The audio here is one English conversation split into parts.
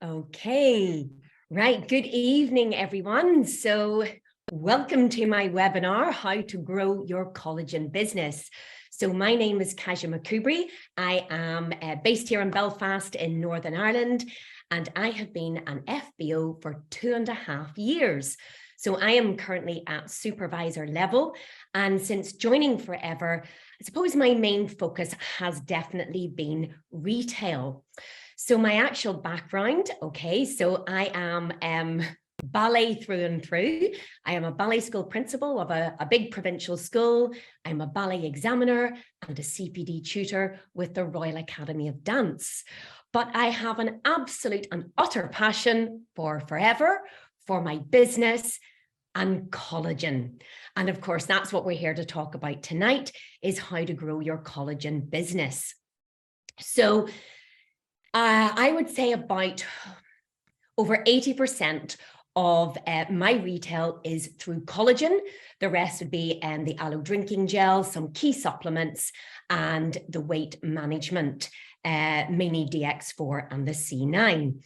Okay, right. Good evening, everyone. So welcome to my webinar, How to Grow Your Collagen Business. So my name is Kasia McCoubry. I am based here in Belfast in Northern Ireland, and I have been an FBO for 2.5 years. So I am currently at supervisor level, and since joining Forever, I suppose my main focus has definitely been retail. So my actual background, okay, so I am ballet through and through. I am a ballet school principal of a big provincial school. I'm a ballet examiner and a CPD tutor with the Royal Academy of Dance. But I have an absolute and utter passion for Forever, for my business, and collagen. And of course, that's what we're here to talk about tonight, is how to grow your collagen business. So I would say about over 80% of my retail is through collagen. The rest would be the aloe drinking gel, some key supplements, and the weight management, mainly DX4 and the C9.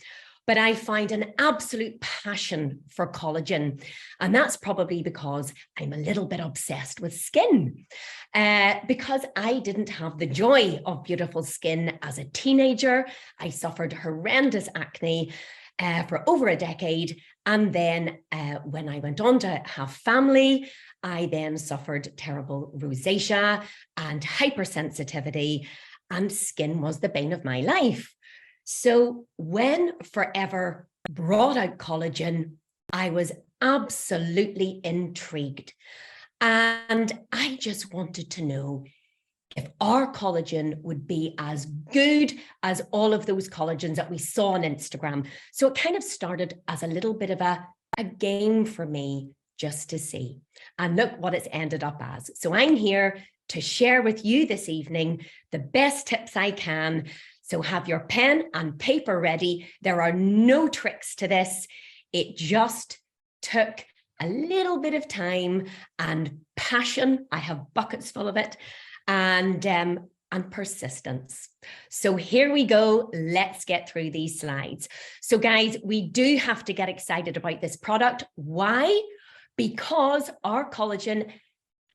But I find an absolute passion for collagen. And that's probably because I'm a little bit obsessed with skin. Because I didn't have the joy of beautiful skin as a teenager. I suffered horrendous acne for over a decade. And then when I went on to have family, I then suffered terrible rosacea and hypersensitivity, and skin was the bane of my life. So when Forever brought out collagen, I was absolutely intrigued. And I just wanted to know if our collagen would be as good as all of those collagens that we saw on Instagram. So it kind of started as a little bit of a game for me just to see. And look what it's ended up as. So I'm here to share with you this evening the best tips I can. So have your pen and paper ready. There are no tricks to this. It just took a little bit of time and passion. I have buckets full of it, and persistence. So here we go. Let's get through these slides. So guys, we do have to get excited about this product. Why? Because our collagen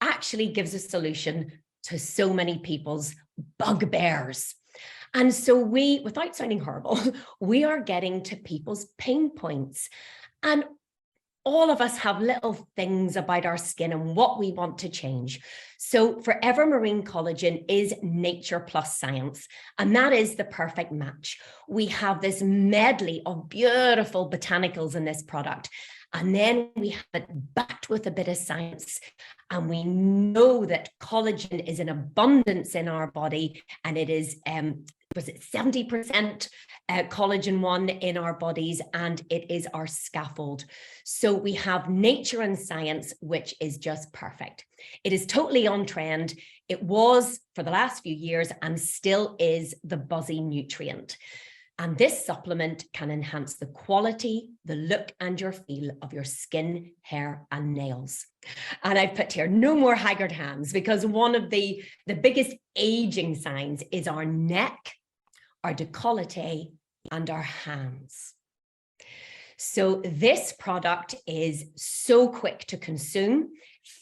actually gives a solution to so many people's bugbears. And so we, without sounding horrible, we are getting to people's pain points. And all of us have little things about our skin and what we want to change. So Forever Marine Collagen is nature plus science, and that is the perfect match. We have this medley of beautiful botanicals in this product, and then we have it backed with a bit of science. And we know that collagen is in abundance in our body, and it is, was it 70% collagen 1 in our bodies, and it is our scaffold. So we have nature and science, which is just perfect. It is totally on trend. It was for the last few years and still is the buzzy nutrient. And this supplement can enhance the quality, the look, and your feel of your skin, hair, and nails. And I've put here, no more haggard hands, because one of the biggest aging signs is our neck, our décolleté, and our hands. So this product is so quick to consume,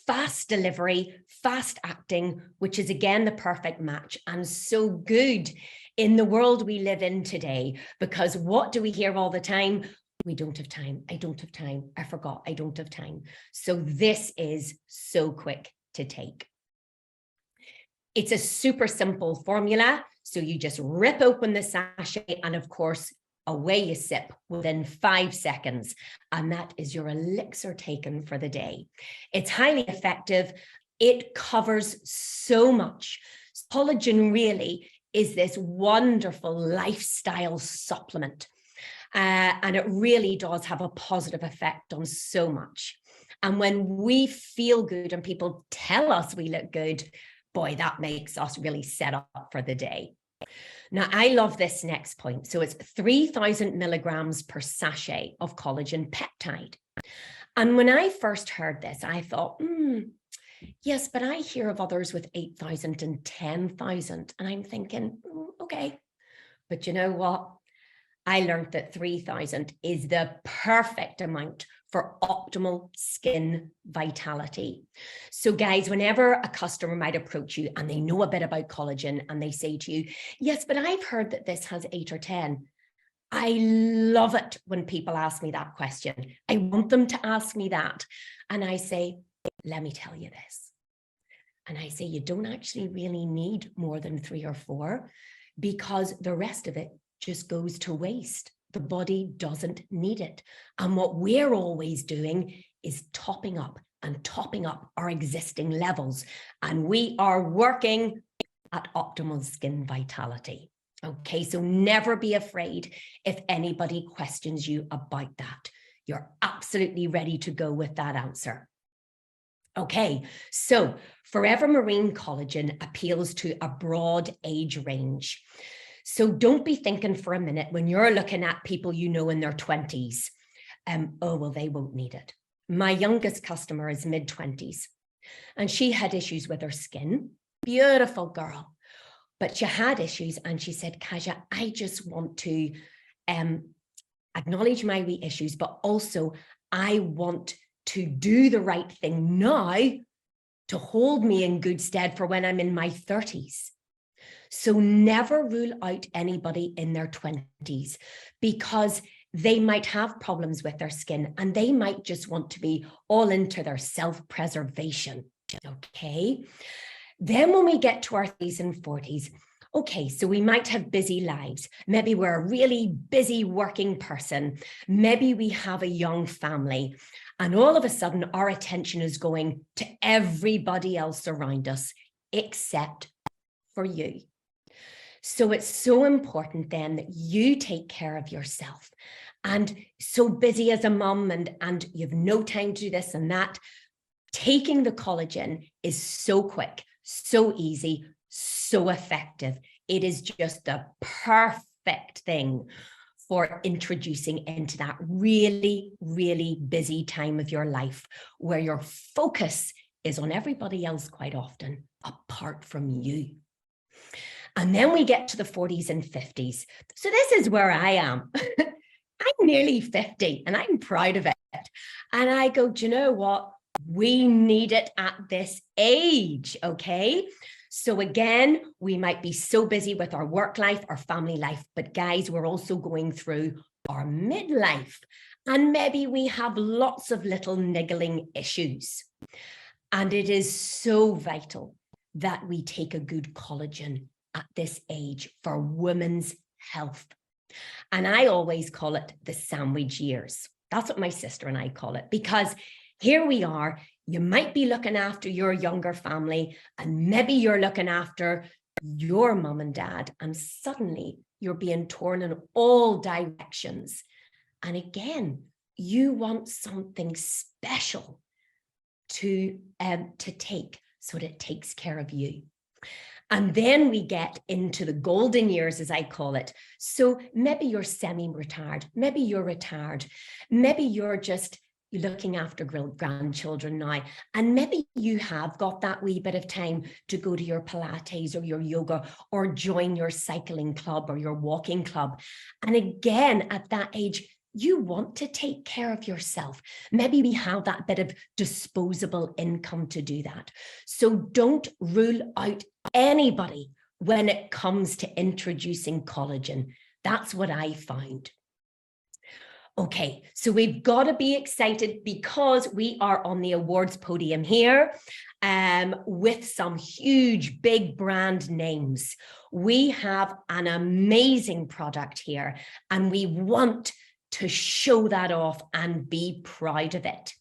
fast delivery, fast acting, which is again the perfect match, and so good in the world we live in today. Because what do we hear all the time? We don't have time. I don't have time. I forgot. I don't have time. So this is so quick to take. It's a super simple formula. So you just rip open the sachet, and of course, away you sip within 5 seconds. And that is your elixir taken for the day. It's highly effective. It covers so much. Collagen really is this wonderful lifestyle supplement. And it really does have a positive effect on so much. And when we feel good and people tell us we look good, boy, that makes us really set up for the day. Now, I love this next point. So it's 3,000 milligrams per sachet of collagen peptide. And when I first heard this, I thought, yes, but I hear of others with 8,000 and 10,000. And I'm thinking, okay. But you know what? I learned that 3,000 is the perfect amount for optimal skin vitality. So guys, whenever a customer might approach you and they know a bit about collagen and they say to you, yes, but I've heard that this has 8 or 10. I love it when people ask me that question. I want them to ask me that. And I say, let me tell you this. And I say, you don't actually really need more than 3 or 4 because the rest of it just goes to waste. The body doesn't need it. And what we're always doing is topping up our existing levels. And we are working at optimal skin vitality. Okay, so never be afraid if anybody questions you about that. You're absolutely ready to go with that answer. Okay, so Forever Marine Collagen appeals to a broad age range. So don't be thinking for a minute when you're looking at people you know in their 20s, oh, well, they won't need it. My youngest customer is mid-20s, and she had issues with her skin. Beautiful girl. But she had issues, and she said, Kasia, I just want to acknowledge my wee issues, but also I want to do the right thing now to hold me in good stead for when I'm in my 30s. So never rule out anybody in their 20s because they might have problems with their skin and they might just want to be all into their self-preservation. Okay. Then when we get to our 30s and 40s, okay, so we might have busy lives. Maybe we're a really busy working person. Maybe we have a young family. And all of a sudden, our attention is going to everybody else around us, except for you. So it's so important then that you take care of yourself. And so busy as a mum and you've no time to do this and that, taking the collagen is so quick, so easy, so effective. It is just the perfect thing for introducing into that really, really busy time of your life where your focus is on everybody else quite often, apart from you. And then we get to the 40s and 50s. So this is where I am. I'm nearly 50 and I'm proud of it. And I go, do you know what? We need it at this age, okay? So again, we might be so busy with our work life, our family life, but guys, we're also going through our midlife. And maybe we have lots of little niggling issues. And it is so vital that we take a good collagen at this age for women's health. And I always call it the sandwich years. That's what my sister and I call it, because here we are. You might be looking after your younger family, and maybe you're looking after your mom and dad, and suddenly you're being torn in all directions. And again, you want something special to take so that it takes care of you. And then we get into the golden years, as I call it. So maybe you're semi-retired, maybe you're retired, maybe you're just looking after grandchildren now, and maybe you have got that wee bit of time to go to your Pilates or your yoga or join your cycling club or your walking club. And again, at that age, you want to take care of yourself. Maybe we have that bit of disposable income to do that. So don't rule out anybody when it comes to introducing collagen. That's what I found. Okay, so we've got to be excited because we are on the awards podium here with some huge big brand names. We have an amazing product here and we want to show that off and be proud of it.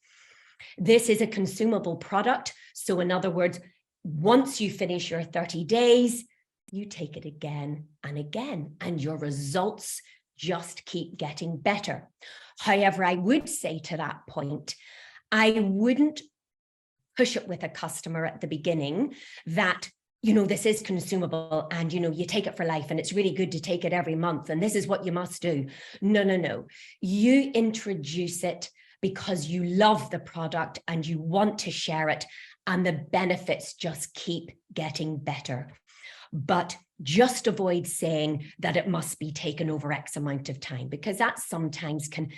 This is a consumable product. So in other words, once you finish your 30 days, you take it again and again, and your results just keep getting better. However, I would say to that point, I wouldn't push it with a customer at the beginning that, you know, this is consumable and, you know, you take it for life and it's really good to take it every month and this is what you must do. No, no, no. You introduce it because you love the product and you want to share it, and the benefits just keep getting better. But just avoid saying that it must be taken over X amount of time, because that sometimes can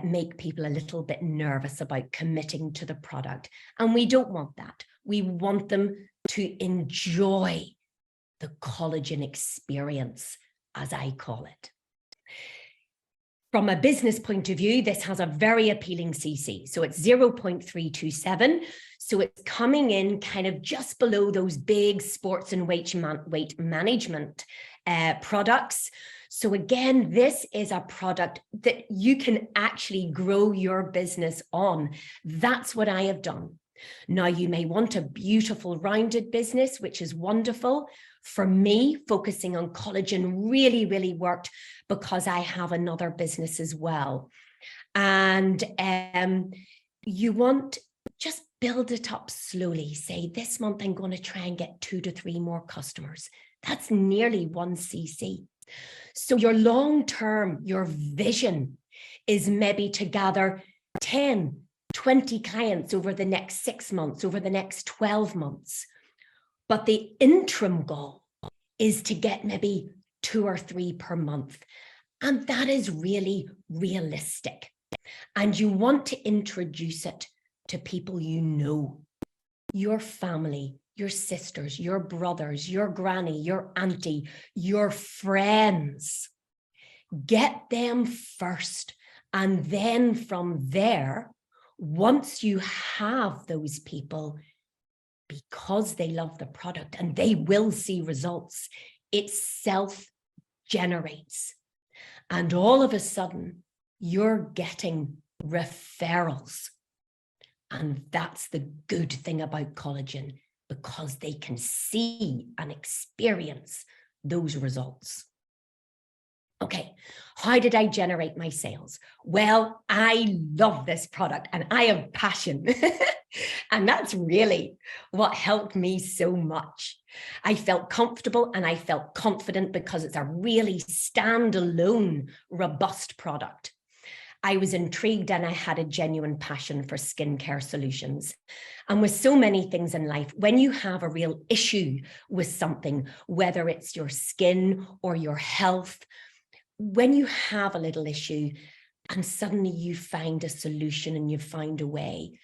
make people a little bit nervous about committing to the product. And we don't want that. We want them to enjoy the collagen experience, as I call it. From a business point of view, this has a very appealing CC. So it's 0.327. So it's coming in kind of just below those big sports and weight management products. So again, this is a product that you can actually grow your business on. That's what I have done. Now, you may want a beautiful rounded business, which is wonderful. For me, focusing on collagen really, really worked because I have another business as well. And you want, just build it up slowly. Say, this month I'm going to try and get 2 to 3 more customers. That's nearly 1 cc. So your long-term, your vision is maybe to gather 10, 20 clients over the next 6 months, over the next 12 months. But the interim goal is to get maybe 2 or 3 per month. And that is really realistic. And you want to introduce it to people you know, your family, your sisters, your brothers, your granny, your auntie, your friends. Get them first. And then from there, once you have those people, because they love the product and they will see results, it self-generates. And all of a sudden, you're getting referrals. And that's the good thing about collagen, because they can see and experience those results. Okay, how did I generate my sales? Well, I love this product and I have passion. And that's really what helped me so much. I felt comfortable and I felt confident because it's a really standalone, robust product. I was intrigued and I had a genuine passion for skincare solutions. And with so many things in life, when you have a real issue with something, whether it's your skin or your health, when you have a little issue and suddenly you find a solution and you find a way,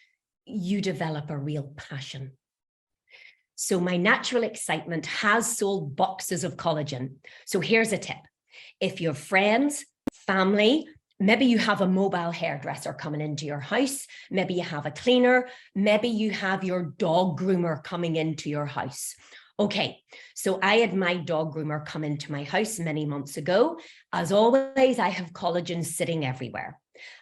you develop a real passion. So my natural excitement has sold boxes of collagen. So here's a tip. If you have friends, family, maybe you have a mobile hairdresser coming into your house, maybe you have a cleaner, maybe you have your dog groomer coming into your house. Okay, so I had my dog groomer come into my house many months ago. As always, I have collagen sitting everywhere.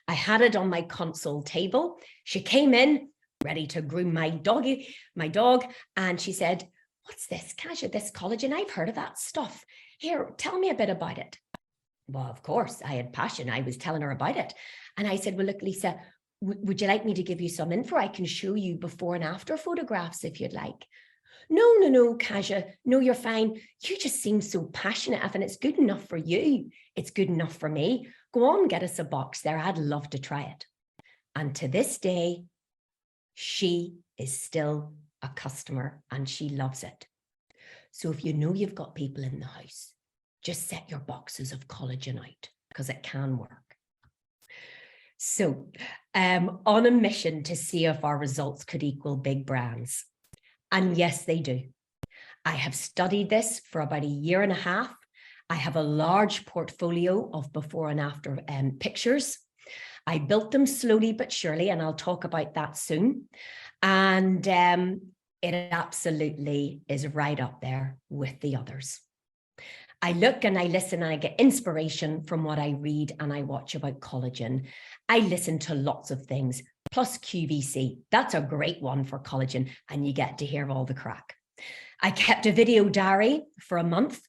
I had it on my console table. She came in, ready to groom my dog, and she said, "What's this, Kasia, this collagen? I've heard of that stuff. Here, tell me a bit about it." Well, of course, I had passion. I was telling her about it. And I said, "Well, look, Lisa, would you like me to give you some info? I can show you before and after photographs if you'd like." No, Kasia, no, you're fine. You just seem so passionate. If it's good enough for you, it's good enough for me. Go on, get us a box there. I'd love to try it. And to this day, she is still a customer and she loves it. So if you know you've got people in the house, just set your boxes of collagen out because it can work. So on a mission to see if our results could equal big brands. And yes, they do. I have studied this for about 1.5 years. I have a large portfolio of before and after pictures. I built them slowly but surely, and I'll talk about that soon. And it absolutely is right up there with the others. I look and I listen and I get inspiration from what I read and I watch about collagen. I listen to lots of things, plus QVC. That's a great one for collagen, and you get to hear all the crack. I kept a video diary for a month.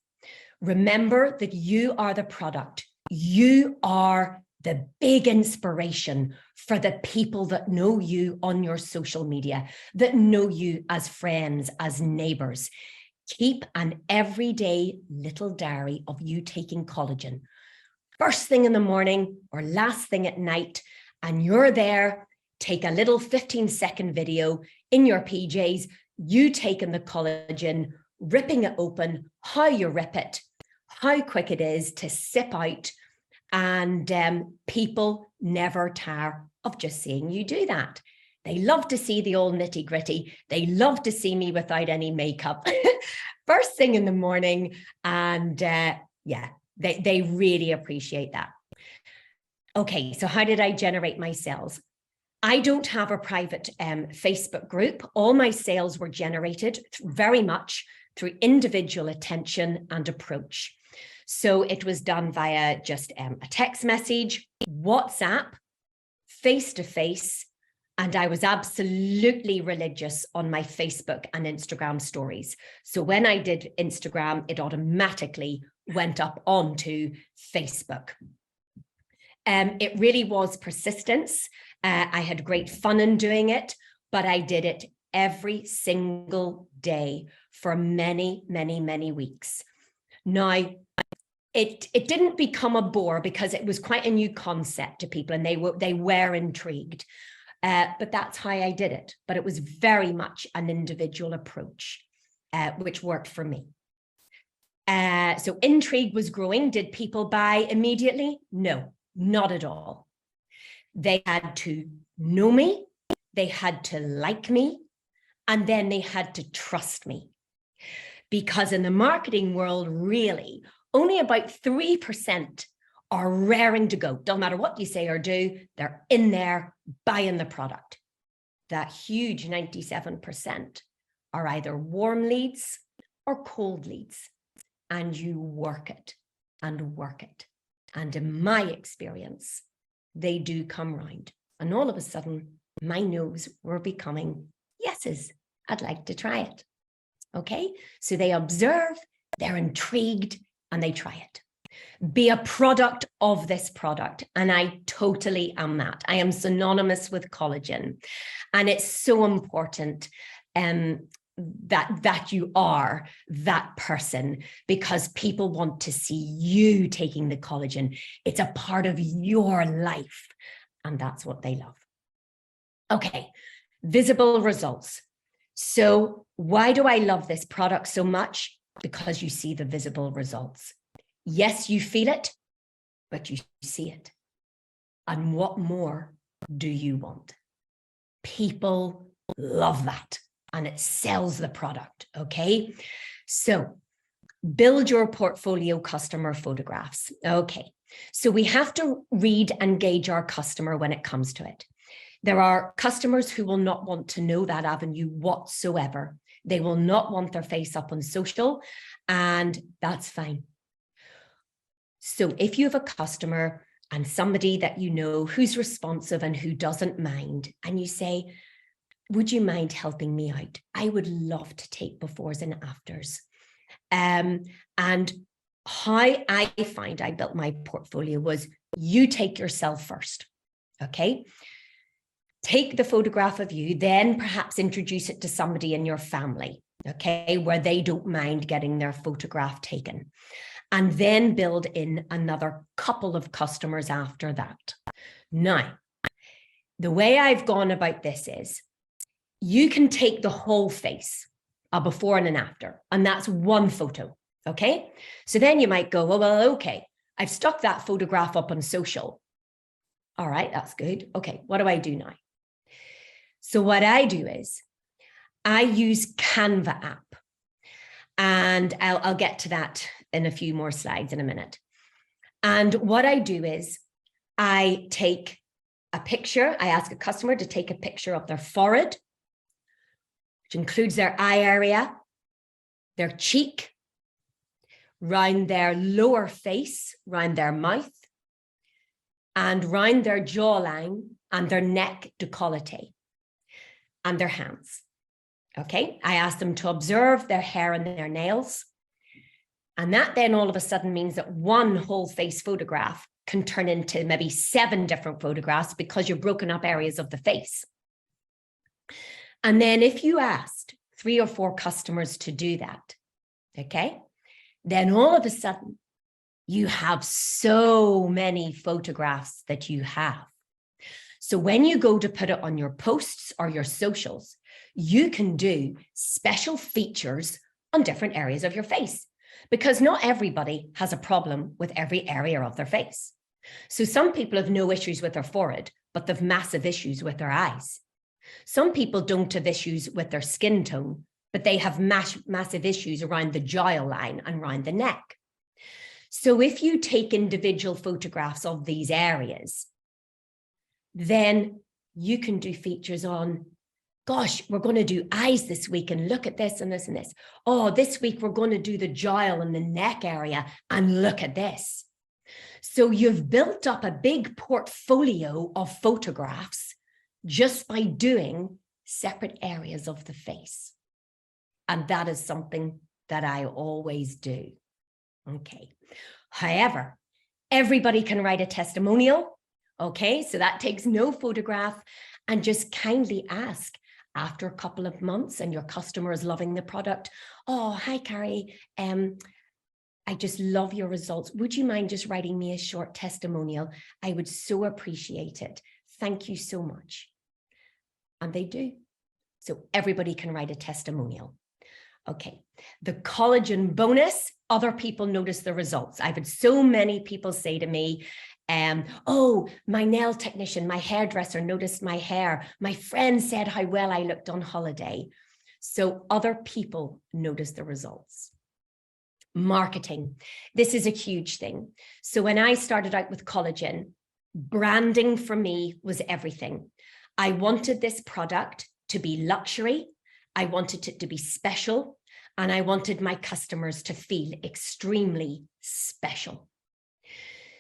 Remember that you are the product. You are the big inspiration for the people that know you on your social media, that know you as friends, as neighbors. Keep an everyday little diary of you taking collagen. First thing in the morning or last thing at night, and you're there, take a little 15-second video in your PJs, you taking the collagen, ripping it open, how you rip it, how quick it is to sip out. And people never tire of just seeing you do that. They love to see the old nitty gritty. They love to see me without any makeup first thing in the morning. And yeah, they really appreciate that. Okay, so how did I generate my sales? I don't have a private Facebook group. All my sales were generated very much through individual attention and approach. So it was done via just a text message, WhatsApp, face-to-face, and I was absolutely religious on my Facebook and Instagram stories. So when I did Instagram, it automatically went up onto Facebook. It really was persistence. I had great fun in doing it, but I did it every single day for many, many, many weeks. Now, it didn't become a bore because it was quite a new concept to people and they were intrigued. But that's how I did it. But it was very much an individual approach, which worked for me. So intrigue was growing. Did people buy immediately? No, not at all. They had to know me, they had to like me, and then they had to trust me. Because in the marketing world, really, only about 3% are raring to go. Don't matter what you say or do, they're in there buying the product. That huge 97% are either warm leads or cold leads. And you work it and work it. And in my experience, they do come round. And all of a sudden, my no's were becoming yeses. I'd like to try it. Okay, so they observe, they're intrigued, and they try it. Be a product of this product. And I totally am that. I am synonymous with collagen. And it's so important that you are that person, because people want to see you taking the collagen. It's a part of your life. And that's what they love. Okay, visible results. So why do I love this product so much? Because you see the visible results. Yes, you feel it, but you see it. And what more do you want? People love that, and it sells the product, okay? So build your portfolio customer photographs. Okay, so we have to read and gauge our customer when it comes to it. There are customers who will not want to know that avenue whatsoever. They will not want their face up on social, and that's fine. So if you have a customer and somebody that you know who's responsive and who doesn't mind, and you say, would you mind helping me out? I would love to take befores and afters. And how I find I built my portfolio was you take yourself first, okay? Take the photograph of you, then perhaps introduce it to somebody in your family, okay, where they don't mind getting their photograph taken. And then build in another couple of customers after that. Now, the way I've gone about this is you can take the whole face, a before and an after, and that's one photo, okay? So then you might go, well, okay, I've stuck that photograph up on social. All right, that's good. Okay, what do I do now? So what I do is I use Canva app, and I'll get to that in a few more slides in a minute. And what I do is I take a picture. I ask a customer to take a picture of their forehead, which includes their eye area, their cheek, round their lower face, round their mouth, and round their jawline and their neck décolleté, and their hands. Okay, I ask them to observe their hair and their nails. And that then all of a sudden means that one whole face photograph can turn into maybe 7 different photographs because you've broken up areas of the face. And then if you asked 3 or 4 customers to do that, okay, then all of a sudden you have so many photographs that you have. So when you go to put it on your posts or your socials, you can do special features on different areas of your face, because not everybody has a problem with every area of their face. So some people have no issues with their forehead, but they've massive issues with their eyes. Some people don't have issues with their skin tone, but they have massive issues around the jowl line and around the neck. So if you take individual photographs of these areas, then you can do features on, gosh, we're going to do eyes this week and look at this and this and this. Oh, this week we're going to do the jowl and the neck area and look at this. So you've built up a big portfolio of photographs just by doing separate areas of the face. And that is something that I always do. Okay. However, everybody can write a testimonial. Okay. So that takes no photograph, and just kindly ask after a couple of months and your customer is loving the product. Oh, hi, Carrie. I just love your results. Would you mind just writing me a short testimonial? I would so appreciate it. Thank you so much. And they do. So everybody can write a testimonial. Okay. The collagen bonus, other people notice the results. I've had so many people say to me, oh, my nail technician, my hairdresser noticed my hair. My friend said how well I looked on holiday. So other people notice the results. Marketing. This is a huge thing. So when I started out with collagen, branding for me was everything. I wanted this product to be luxury. I wanted it to be special. And I wanted my customers to feel extremely special.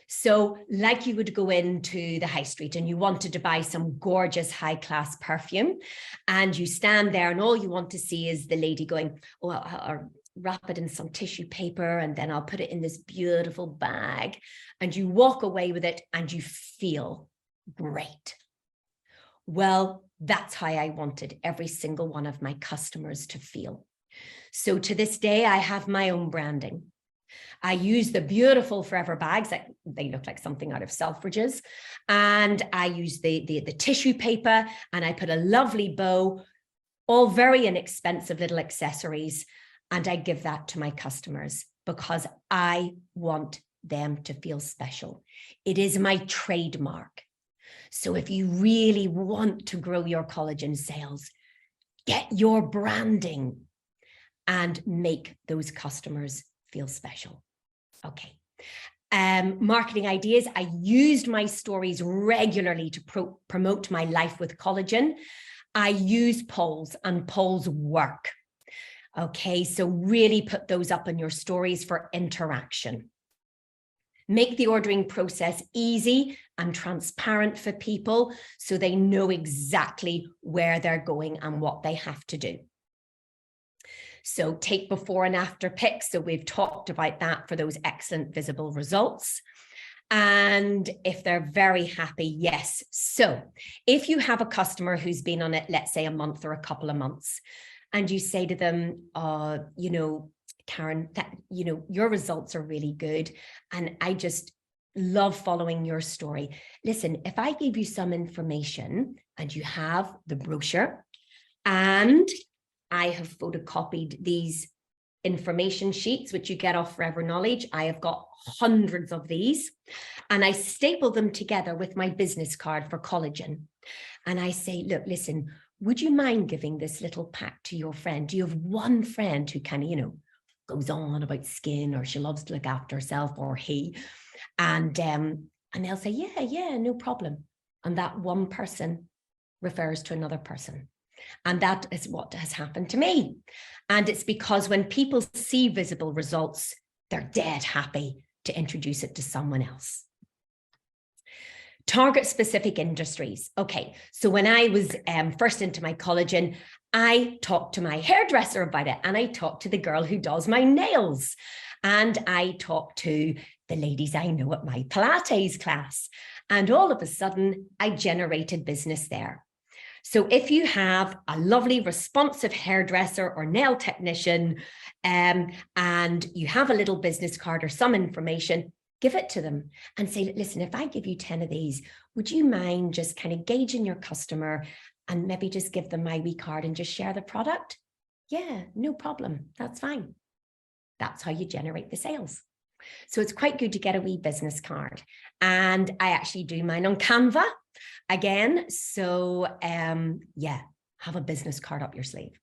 So like you would go into the high street and you wanted to buy some gorgeous high-class perfume, and you stand there and all you want to see is the lady going, oh, I'll wrap it in some tissue paper and then I'll put it in this beautiful bag, and you walk away with it and you feel great. Well, that's how I wanted every single one of my customers to feel. So to this day, I have my own branding. I use the beautiful forever bags that they look like something out of Selfridges. And I use the tissue paper, and I put a lovely bow, all very inexpensive little accessories. And I give that to my customers because I want them to feel special. It is my trademark. So if you really want to grow your collagen sales, get your branding and make those customers feel special. Okay. Marketing ideas. I used my stories regularly to promote my life with collagen. I use polls, and polls work. Okay, so really put those up in your stories for interaction. Make the ordering process easy and transparent for people so they know exactly where they're going and what they have to do. So take before and after pics. So we've talked about that for those excellent visible results. And if they're very happy, yes. So if you have a customer who's been on it, let's say a month or a couple of months, and you say to them, you know, Karen, that, you know, your results are really good. And I just love following your story. Listen, if I give you some information and you have the brochure, and I have photocopied these information sheets, which you get off Forever Knowledge. I have got hundreds of these, and I staple them together with my business card for collagen. And I say, look, listen, would you mind giving this little pack to your friend? Do you have one friend who kind of, you know, goes on about skin, or she loves to look after herself, or he? And they'll say, yeah, no problem. And that one person refers to another person. And that is what has happened to me. And it's because when people see visible results, they're dead happy to introduce it to someone else. Target specific industries. Okay, so when I was first into my collagen, I talked to my hairdresser about it, and I talked to the girl who does my nails, and I talked to the ladies I know at my Pilates class. And all of a sudden, I generated business there. So if you have a lovely responsive hairdresser or nail technician, and you have a little business card or some information, give it to them and say, listen, if I give you 10 of these, would you mind just kind of gauging your customer and maybe just give them my wee card and just share the product? Yeah, no problem. That's fine. That's how you generate the sales. So it's quite good to get a wee business card. And I actually do mine on Canva again. So yeah, have a business card up your sleeve.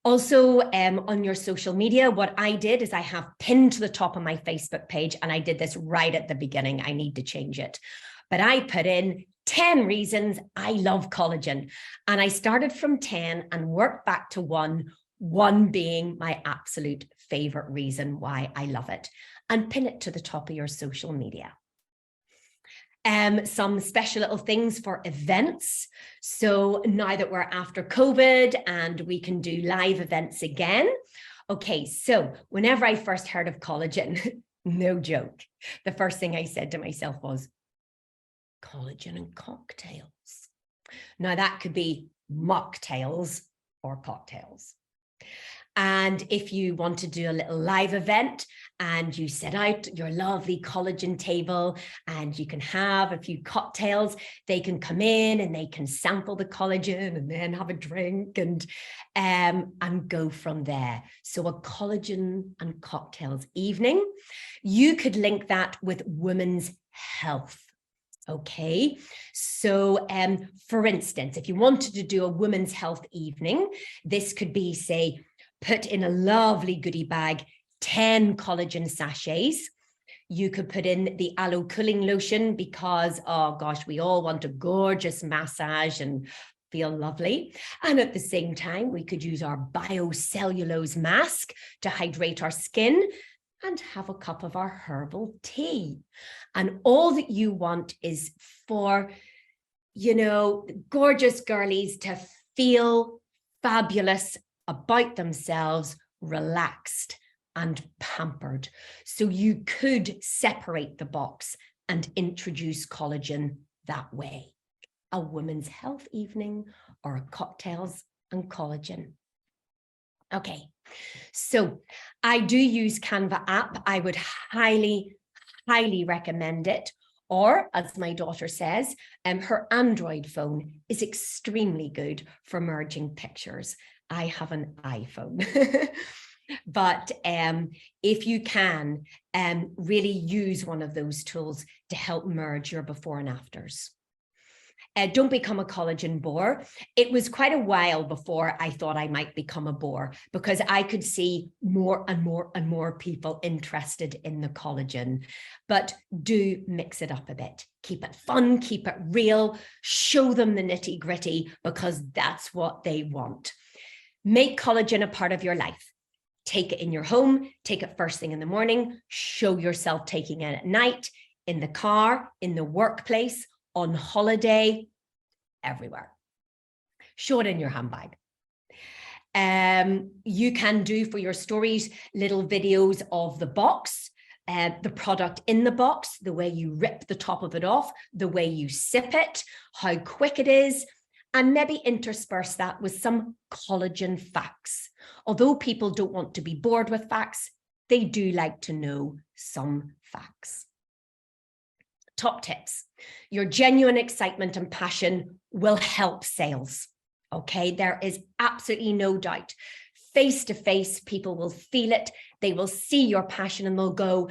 Also, on your social media, what I did is I have pinned to the top of my Facebook page, and I did this right at the beginning. I need to change it. But I put in 10 reasons I love collagen. And I started from 10 and worked back to one being my absolute favorite reason why I love it. And pin it to the top of your social media. Some special little things for events. So now that we're after COVID and we can do live events again. Okay, so whenever I first heard of collagen, no joke, the first thing I said to myself was, collagen and cocktails. Now that could be mocktails or cocktails. And if you want to do a little live event and you set out your lovely collagen table and you can have a few cocktails, they can come in and they can sample the collagen and then have a drink and go from there. So a collagen and cocktails evening. You could link that with women's health. Okay, so for instance, if you wanted to do a women's health evening, this could be, say, put in a lovely goodie bag, 10 collagen sachets. You could put in the aloe cooling lotion because, oh gosh, we all want a gorgeous massage and feel lovely. And at the same time, we could use our biocellulose mask to hydrate our skin and have a cup of our herbal tea. And all that you want is for, you know, gorgeous girlies to feel fabulous about themselves, relaxed and pampered. So you could separate the box and introduce collagen that way. A women's health evening or a cocktails and collagen. Okay, so I do use Canva app. I would highly recommend it. Or, as my daughter says, her Android phone is extremely good for merging pictures. I have an iPhone. But if you can, really use one of those tools to help merge your before and afters. Don't become a collagen bore. It was quite a while before I thought I might become a bore because I could see more and more people interested in the collagen. But do mix it up a bit. Keep it fun, keep it real, show them the nitty gritty because that's what they want. Make collagen a part of your life. Take it in your home, take it first thing in the morning, show yourself taking it at night, in the car, in the workplace, on holiday, everywhere. Show it in your handbag. You can do for your stories little videos of the box, the product in the box, the way you rip the top of it off, the way you sip it, how quick it is, and maybe intersperse that with some collagen facts. Although people don't want to be bored with facts, they do like to know some facts. Top tips. Your genuine excitement and passion will help sales. Okay, there is absolutely no doubt. Face to face, people will feel it. They will see your passion and they'll go,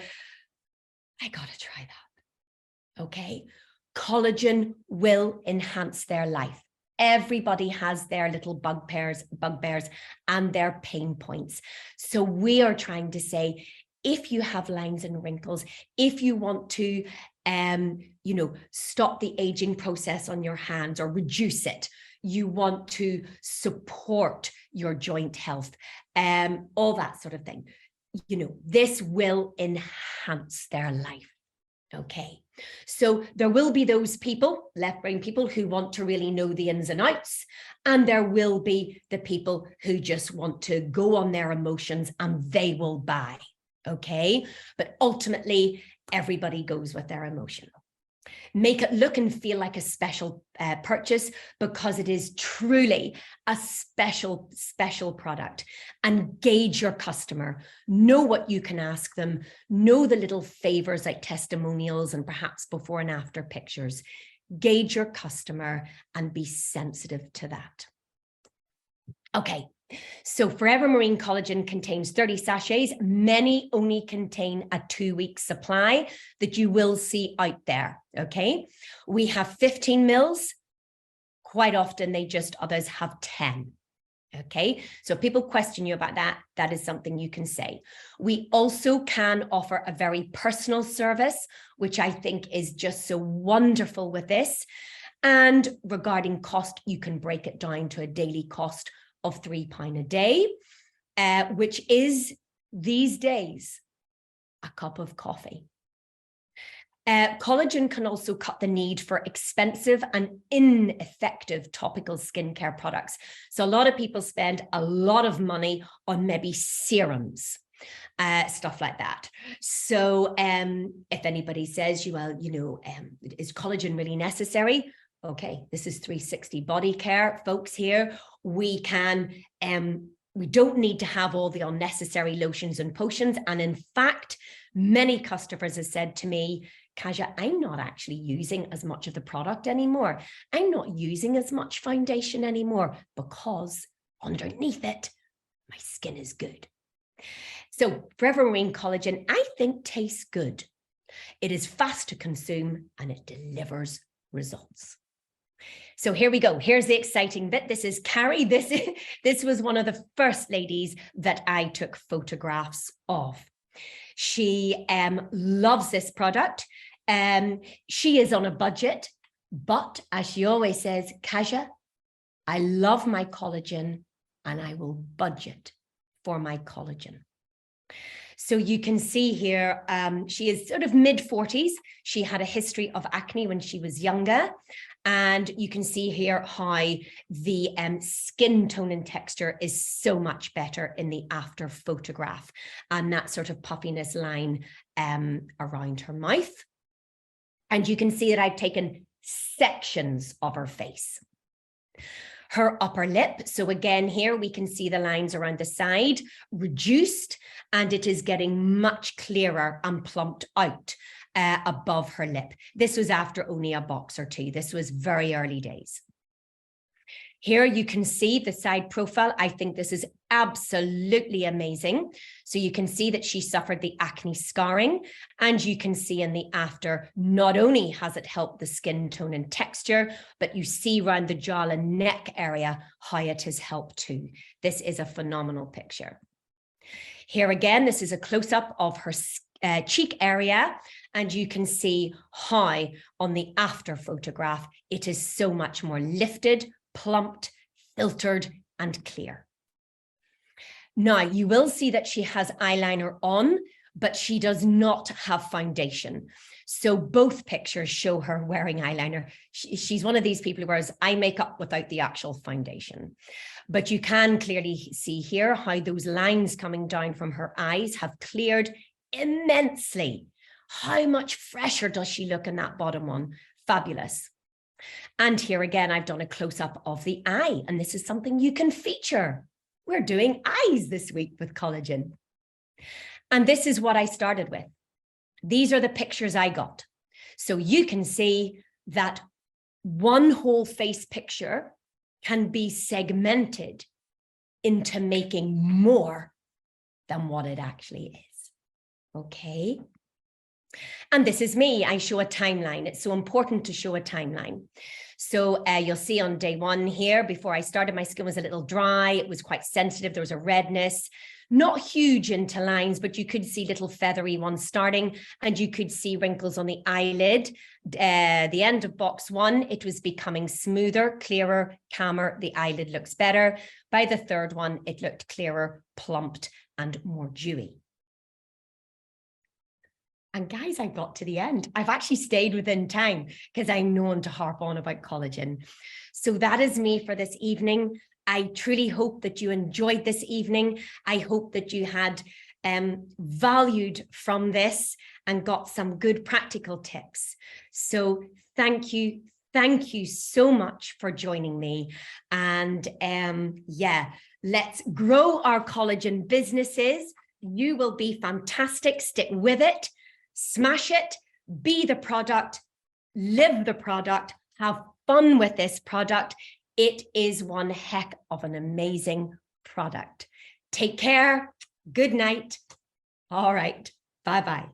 I gotta try that. Okay, collagen will enhance their life. Everybody has their little bugbears and their pain points. So we are trying to say, if you have lines and wrinkles, if you want to, stop the aging process on your hands or reduce it, you want to support your joint health, all that sort of thing. This will enhance their life. Okay, so there will be those people, left-brain people, who want to really know the ins and outs, and there will be the people who just want to go on their emotions and they will buy. Okay, but ultimately everybody goes with their emotion. Make it look and feel like a special purchase because it is truly a special product. And gauge your customer. Know what you can ask them. Know the little favors like testimonials and perhaps before and after pictures. Gauge your customer and be sensitive to that. Okay, So Forever Marine Collagen contains 30 sachets. Many only contain a 2-week supply that you will see out there, okay? We have 15 mils. Quite often others have 10. Okay, so if people question you about that, that is something you can say. We also can offer a very personal service, which I think is just so wonderful with this. And regarding cost, you can break it down to a daily cost of £3 a day, which is these days a cup of coffee. Collagen can also cut the need for expensive and ineffective topical skincare products. So a lot of people spend a lot of money on maybe serums, stuff like that. So if anybody says, well, is collagen really necessary? Okay, this is 360 body care, folks here. We don't need to have all the unnecessary lotions and potions. And in fact, many customers have said to me, Kasia, I'm not actually using as much of the product anymore. I'm not using as much foundation anymore because underneath it, my skin is good. So Forever Marine Collagen, I think, tastes good. It is fast to consume and it delivers results. So here we go. Here's the exciting bit. This is Carrie. This was one of the first ladies that I took photographs of. She loves this product. She is on a budget, but as she always says, Kasia, I love my collagen and I will budget for my collagen. So you can see here, she is sort of mid-40s. She had a history of acne when she was younger. And you can see here how the skin tone and texture is so much better in the after photograph, and that sort of puffiness line around her mouth. And you can see that I've taken sections of her face. Her upper lip, so again here we can see the lines around the side reduced, and it is getting much clearer and plumped out above her lip. This was after only a box or two. This was very early days. Here you can see the side profile. I think this is absolutely amazing. So you can see that she suffered the acne scarring, and you can see in the after, not only has it helped the skin tone and texture, but you see around the jaw and neck area how it has helped too. This is a phenomenal picture. Here again, this is a close-up of her cheek area, and you can see how on the after photograph, it is so much more lifted, plumped, filtered, and clear. Now, you will see that she has eyeliner on, but she does not have foundation. So both pictures show her wearing eyeliner. She's one of these people who wears eye makeup without the actual foundation. But you can clearly see here how those lines coming down from her eyes have cleared immensely. How much fresher does she look in that bottom one? Fabulous. And here again, I've done a close-up of the eye, and this is something you can feature. We're doing eyes this week with collagen. And this is what I started with. These are the pictures I got. So you can see that one whole face picture can be segmented into making more than what it actually is. Okay. And this is me. I show a timeline. It's so important to show a timeline. So you'll see on day one here, before I started, my skin was a little dry. It was quite sensitive. There was a redness, not huge into lines, but you could see little feathery ones starting, and you could see wrinkles on the eyelid. The end of box one, it was becoming smoother, clearer, calmer. The eyelid looks better. By the third one, it looked clearer, plumped, and more dewy. And guys, I got to the end. I've actually stayed within time because I'm known to harp on about collagen. So that is me for this evening. I truly hope that you enjoyed this evening. I hope that you had valued from this and got some good practical tips. So thank you. Thank you so much for joining me. And yeah, let's grow our collagen businesses. You will be fantastic. Stick with it. Smash it, be the product, live the product, have fun with this product. It is one heck of an amazing product. Take care. Good night. All right. Bye-bye.